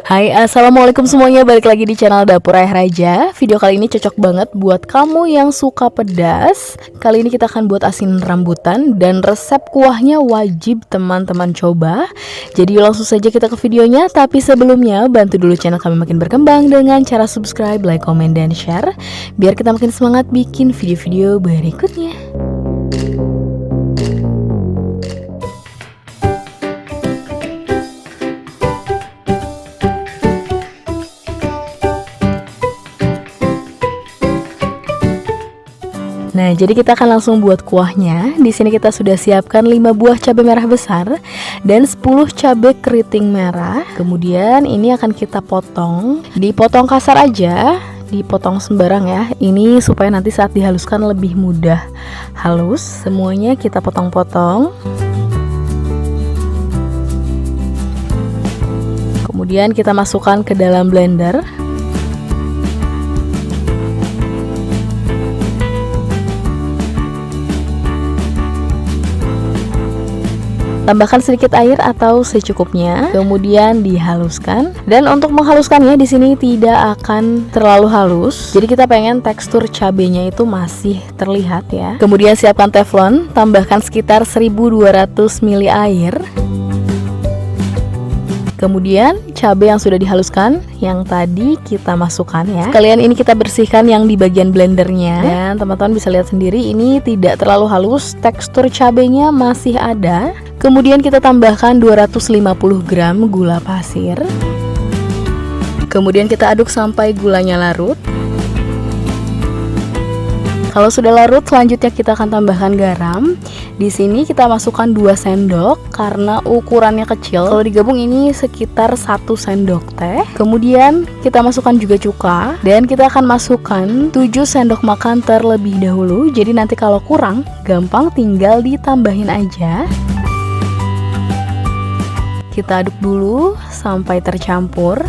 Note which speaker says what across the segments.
Speaker 1: Hai, assalamualaikum semuanya, balik lagi di channel Dapur Ayah Raja. Video kali ini cocok banget buat kamu yang suka pedas. Kali ini kita akan buat asin rambutan dan resep kuahnya wajib teman-teman coba. Jadi langsung saja kita ke videonya. Tapi sebelumnya bantu dulu channel kami makin berkembang dengan cara subscribe, like, komen, dan share, biar kita makin semangat bikin video-video berikutnya. Nah, jadi kita akan langsung buat kuahnya. Di sini kita sudah siapkan 5 buah cabai merah besar dan 10 cabai keriting merah. Kemudian ini akan kita potong. Dipotong kasar aja, dipotong sembarang ya. Ini supaya nanti saat dihaluskan lebih mudah halus. Semuanya kita potong-potong. Kemudian kita masukkan ke dalam blender. Tambahkan sedikit air atau secukupnya, kemudian dihaluskan. Dan untuk menghaluskannya di sini tidak akan terlalu halus. Jadi kita pengen tekstur cabenya itu masih terlihat ya. Kemudian siapkan teflon, tambahkan sekitar 1200 ml air. Kemudian cabai yang sudah dihaluskan yang tadi kita masukkan ya. Sekalian ini kita bersihkan yang di bagian blendernya. Dan teman-teman bisa lihat sendiri ini tidak terlalu halus, tekstur cabenya masih ada. Kemudian kita tambahkan 250 gram gula pasir. Kemudian kita aduk sampai gulanya larut. Kalau sudah larut, selanjutnya kita akan tambahkan garam. Di sini kita masukkan 2 sendok karena ukurannya kecil. Kalau digabung ini sekitar 1 sendok teh. Kemudian kita masukkan juga cuka dan kita akan masukkan 7 sendok makan terlebih dahulu. Jadi nanti kalau kurang, gampang tinggal ditambahin aja. Kita aduk dulu sampai tercampur.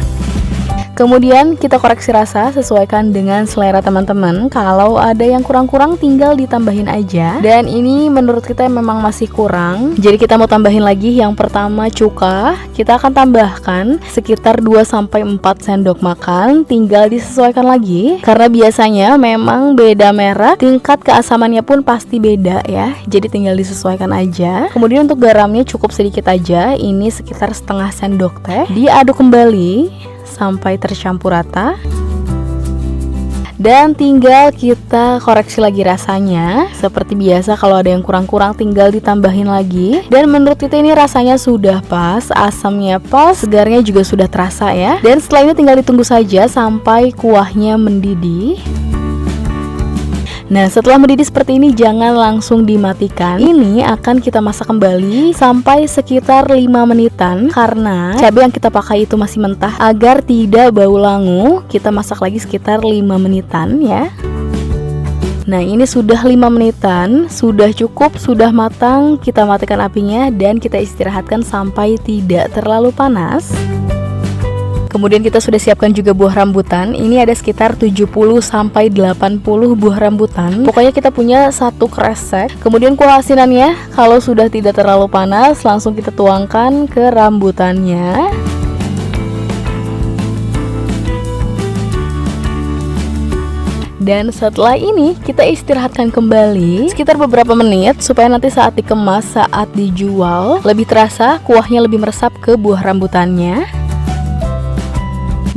Speaker 1: Kemudian kita koreksi rasa, sesuaikan dengan selera teman-teman. Kalau ada yang kurang-kurang tinggal ditambahin aja. Dan ini menurut kita memang masih kurang. Jadi kita mau tambahin lagi. Yang pertama cuka. Kita akan tambahkan sekitar 2-4 sendok makan. Tinggal disesuaikan lagi. Karena biasanya memang beda merek, tingkat keasamannya pun pasti beda ya. Jadi tinggal disesuaikan aja. Kemudian untuk garamnya cukup sedikit aja. Ini sekitar setengah sendok teh. Diaduk kembali sampai tercampur rata. Dan tinggal kita koreksi lagi rasanya. Seperti biasa kalau ada yang kurang-kurang tinggal ditambahin lagi. Dan menurut kita ini rasanya sudah pas, asamnya pas, segarnya juga sudah terasa ya. Dan setelah ini tinggal ditunggu saja sampai kuahnya mendidih. Nah, setelah mendidih seperti ini jangan langsung dimatikan. Ini akan kita masak kembali sampai sekitar 5 menitan. Karena cabai yang kita pakai itu masih mentah, agar tidak bau langu, kita masak lagi sekitar 5 menitan ya. Nah, ini sudah 5 menitan, sudah cukup, sudah matang. Kita matikan apinya dan kita istirahatkan sampai tidak terlalu panas. Kemudian kita sudah siapkan juga buah rambutan. Ini ada sekitar 70-80 buah rambutan. Pokoknya kita punya 1 kresek. Kemudian kuah asinannya kalau sudah tidak terlalu panas, langsung kita tuangkan ke rambutannya. Dan setelah ini kita istirahatkan kembali sekitar beberapa menit supaya nanti saat dikemas, saat dijual lebih terasa, kuahnya lebih meresap ke buah rambutannya.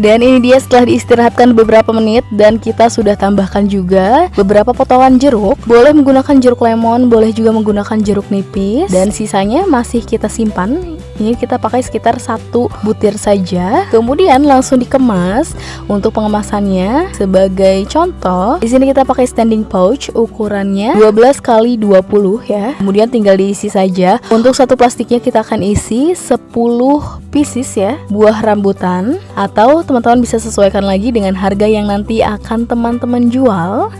Speaker 1: Dan ini dia setelah diistirahatkan beberapa menit dan kita sudah tambahkan juga beberapa potongan jeruk. Boleh menggunakan jeruk lemon, boleh juga menggunakan jeruk nipis. Dan sisanya masih kita simpan. Ini kita pakai sekitar 1 butir saja. Kemudian langsung dikemas. Untuk pengemasannya sebagai contoh, di sini kita pakai standing pouch, ukurannya 12 x 20 ya. Kemudian tinggal diisi saja. Untuk 1 plastiknya kita akan isi 10 pieces ya, buah rambutan. Atau teman-teman bisa sesuaikan lagi dengan harga yang nanti akan teman-teman jual.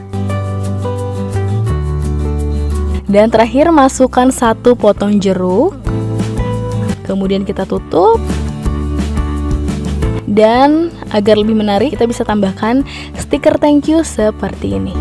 Speaker 1: Dan terakhir masukkan 1 potong jeruk. Kemudian kita tutup. Dan agar lebih menarik, kita bisa tambahkan stiker thank you seperti ini.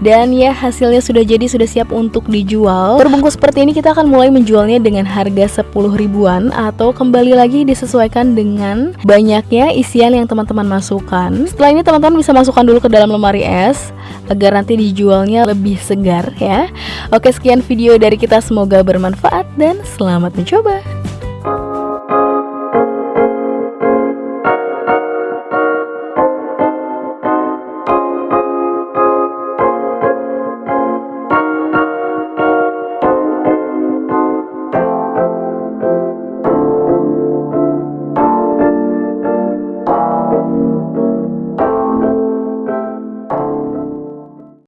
Speaker 1: Dan ya hasilnya sudah jadi, sudah siap untuk dijual. Terbungkus seperti ini kita akan mulai menjualnya dengan harga 10 ribuan, atau kembali lagi disesuaikan dengan banyaknya isian yang teman-teman masukkan. Setelah ini teman-teman bisa masukkan dulu ke dalam lemari es agar nanti dijualnya lebih segar ya. Oke, sekian video dari kita, semoga bermanfaat dan selamat mencoba.